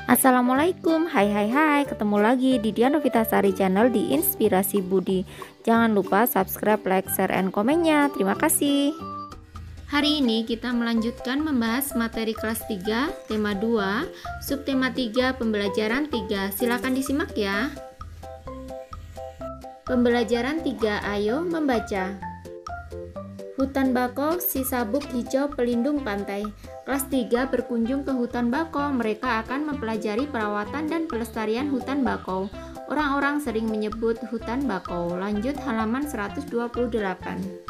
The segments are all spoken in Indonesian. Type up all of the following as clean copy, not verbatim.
Assalamualaikum, hai, ketemu lagi di Dian Novitasari Channel di Inspirasi Budi. Jangan lupa subscribe, like, share, and komennya. Terima kasih. Hari ini kita melanjutkan membahas materi kelas 3, tema 2, subtema 3, pembelajaran 3. Silakan disimak ya. Pembelajaran 3, ayo membaca. Hutan bakau, si sabuk hijau pelindung pantai. Kelas 3 berkunjung ke hutan bakau. Mereka akan mempelajari perawatan dan pelestarian hutan bakau. Orang-orang sering menyebut hutan bakau. Lanjut halaman 128.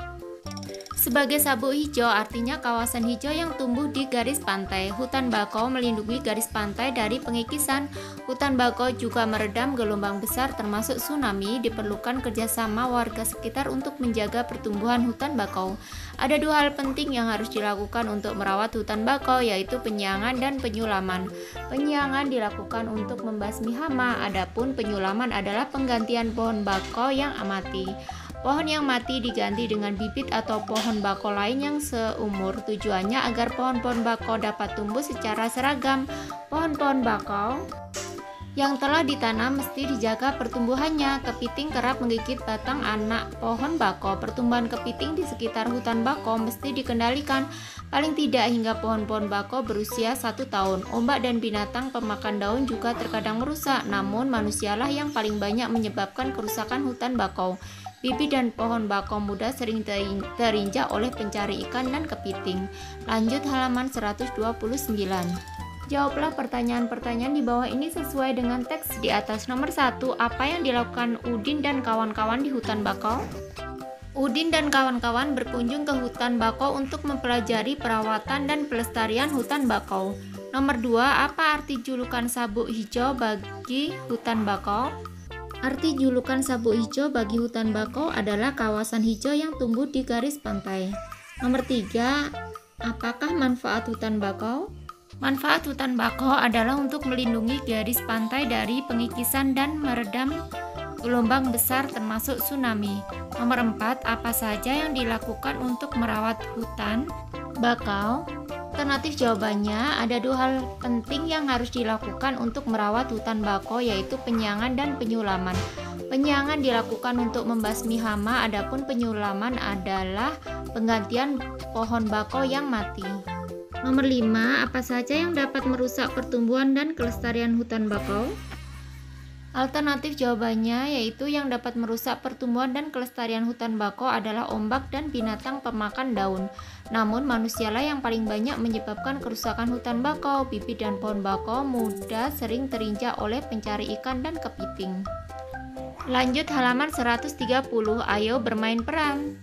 Sebagai sabuk hijau artinya kawasan hijau yang tumbuh di garis pantai. Hutan bakau melindungi garis pantai dari pengikisan. Hutan bakau juga meredam gelombang besar termasuk tsunami. Diperlukan kerjasama warga sekitar untuk menjaga pertumbuhan hutan bakau. Ada dua hal penting yang harus dilakukan untuk merawat hutan bakau, yaitu penyiangan dan penyulaman. Penyiangan dilakukan untuk membasmi hama, adapun penyulaman adalah penggantian pohon bakau yang mati. Pohon yang mati diganti dengan bibit atau pohon bakau lain yang seumur. Tujuannya agar pohon-pohon bakau dapat tumbuh secara seragam. Pohon-pohon bakau yang telah ditanam mesti dijaga pertumbuhannya. Kepiting kerap menggigit batang anak pohon bakau. Pertumbuhan kepiting di sekitar hutan bakau mesti dikendalikan paling tidak hingga pohon-pohon bakau berusia 1 tahun. Ombak dan binatang pemakan daun juga terkadang merusak, namun manusialah yang paling banyak menyebabkan kerusakan hutan bakau. Bibit dan pohon bakau muda sering terinjak oleh pencari ikan dan kepiting. Lanjut halaman 129. Jawablah pertanyaan-pertanyaan di bawah ini sesuai dengan teks di atas. Nomor 1, apa yang dilakukan Udin dan kawan-kawan di hutan bakau? Udin dan kawan-kawan berkunjung ke hutan bakau untuk mempelajari perawatan dan pelestarian hutan bakau. Nomor 2, apa arti julukan sabuk hijau bagi hutan bakau? Arti julukan sabuk hijau bagi hutan bakau adalah kawasan hijau yang tumbuh di garis pantai. Nomor 3, apakah manfaat hutan bakau? Manfaat hutan bakau adalah untuk melindungi garis pantai dari pengikisan dan meredam gelombang besar termasuk tsunami. Nomor 4, apa saja yang dilakukan untuk merawat hutan bakau? Alternatif jawabannya, ada dua hal penting yang harus dilakukan untuk merawat hutan bakau, yaitu penyiangan dan penyulaman. Penyiangan dilakukan untuk membasmi hama, adapun penyulaman adalah penggantian pohon bakau yang mati. Nomor 5, apa saja yang dapat merusak pertumbuhan dan kelestarian hutan bakau? Alternatif jawabannya yaitu yang dapat merusak pertumbuhan dan kelestarian hutan bakau adalah ombak dan binatang pemakan daun. Namun manusialah yang paling banyak menyebabkan kerusakan hutan bakau. Bibit dan pohon bakau muda sering terinjak oleh pencari ikan dan kepiting. Lanjut halaman 130, ayo bermain peran.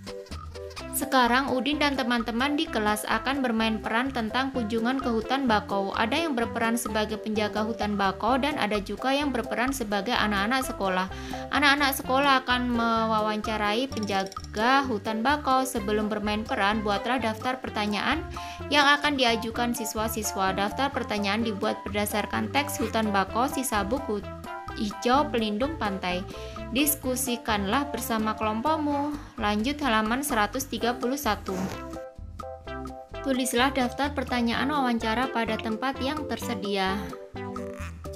Sekarang Udin dan teman-teman di kelas akan bermain peran tentang kunjungan ke hutan bakau. Ada yang berperan sebagai penjaga hutan bakau dan ada juga yang berperan sebagai anak-anak sekolah. Anak-anak sekolah akan mewawancarai penjaga hutan bakau. Sebelum bermain peran, buatlah daftar pertanyaan yang akan diajukan siswa-siswa. Daftar pertanyaan dibuat berdasarkan teks hutan bakau, si sabuk hijau pelindung pantai. Diskusikanlah bersama kelompokmu. Lanjut halaman 131. Tulislah daftar pertanyaan wawancara pada tempat yang tersedia.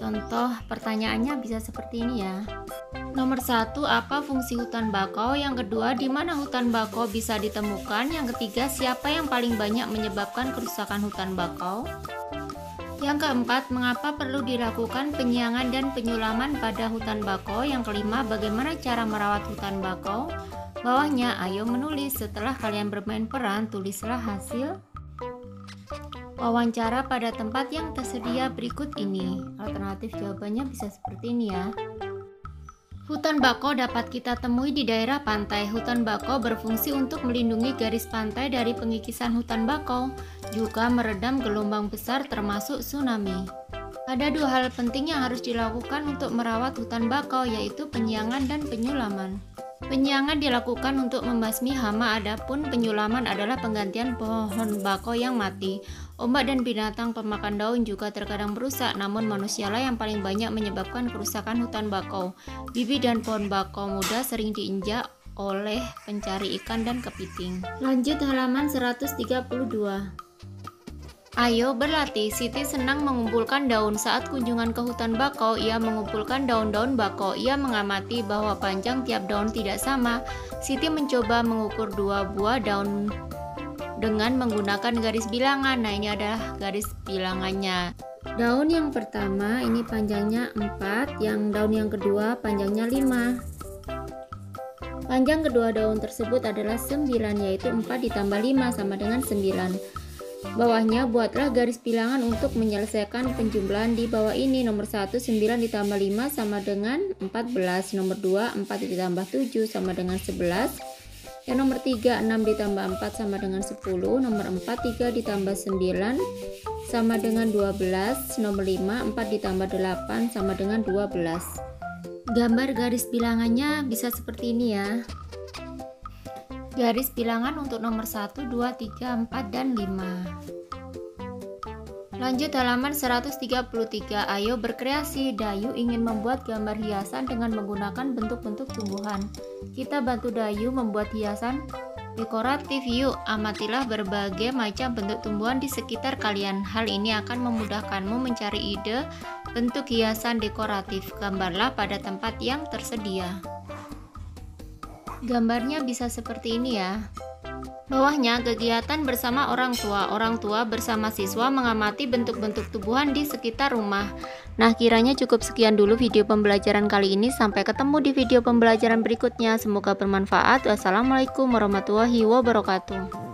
Contoh pertanyaannya bisa seperti ini ya. Nomor 1, apa fungsi hutan bakau? Yang kedua, di mana hutan bakau bisa ditemukan? Yang ketiga, siapa yang paling banyak menyebabkan kerusakan hutan bakau? Yang keempat, mengapa perlu dilakukan penyiangan dan penyulaman pada hutan bakau? Yang kelima, bagaimana cara merawat hutan bakau? Bawahnya, ayo menulis. Setelah kalian bermain peran, tulislah hasil wawancara pada tempat yang tersedia berikut ini. Alternatif jawabannya bisa seperti ini ya. Hutan bakau dapat kita temui di daerah pantai. Hutan bakau berfungsi untuk melindungi garis pantai dari pengikisan hutan bakau, juga meredam gelombang besar termasuk tsunami. Ada dua hal penting yang harus dilakukan untuk merawat hutan bakau, yaitu penyiangan dan penyulaman. Penyiangan dilakukan untuk membasmi hama, adapun penyulaman adalah penggantian pohon bakau yang mati. Ombak dan binatang pemakan daun juga terkadang merusak, namun manusialah yang paling banyak menyebabkan kerusakan hutan bakau. Bibit dan pohon bakau muda sering diinjak oleh pencari ikan dan kepiting. Lanjut halaman 132. Ayo berlatih. Siti senang mengumpulkan daun. Saat kunjungan ke hutan bakau, ia mengumpulkan daun-daun bakau. Ia mengamati bahwa panjang tiap daun tidak sama. Siti mencoba mengukur 2 buah daun dengan menggunakan garis bilangan. Nah, ini adalah garis bilangannya. Daun yang pertama ini panjangnya 4, yang daun yang kedua panjangnya 5. Panjang kedua daun tersebut adalah 9, yaitu 4 ditambah 5 sama dengan 9. Bawahnya buatlah garis bilangan untuk menyelesaikan penjumlahan di bawah ini. Nomor 1, 9 ditambah 5 sama dengan 14. Nomor 2, 4 ditambah 7 sama dengan 11. Yang nomor 3, 6 ditambah 4 sama dengan 10. Nomor 4, 3 ditambah 9 sama dengan 12. Nomor 5, 4 ditambah 8 sama dengan 12. Gambar garis bilangannya bisa seperti ini ya. Garis bilangan untuk nomor 1, 2, 3, 4, dan 5. Lanjut halaman 133. Ayo berkreasi. Dayu ingin membuat gambar hiasan dengan menggunakan bentuk-bentuk tumbuhan. Kita bantu Dayu membuat hiasan dekoratif. Yuk, amatilah berbagai macam bentuk tumbuhan di sekitar kalian. Hal ini akan memudahkanmu mencari ide bentuk hiasan dekoratif. Gambarlah pada tempat yang tersedia. Gambarnya bisa seperti ini ya. Bawahnya kegiatan bersama orang tua. Orang tua bersama siswa mengamati bentuk-bentuk tumbuhan di sekitar rumah. Nah, kiranya cukup sekian dulu video pembelajaran kali ini. Sampai ketemu di video pembelajaran berikutnya. Semoga bermanfaat. Wassalamualaikum warahmatullahi wabarakatuh.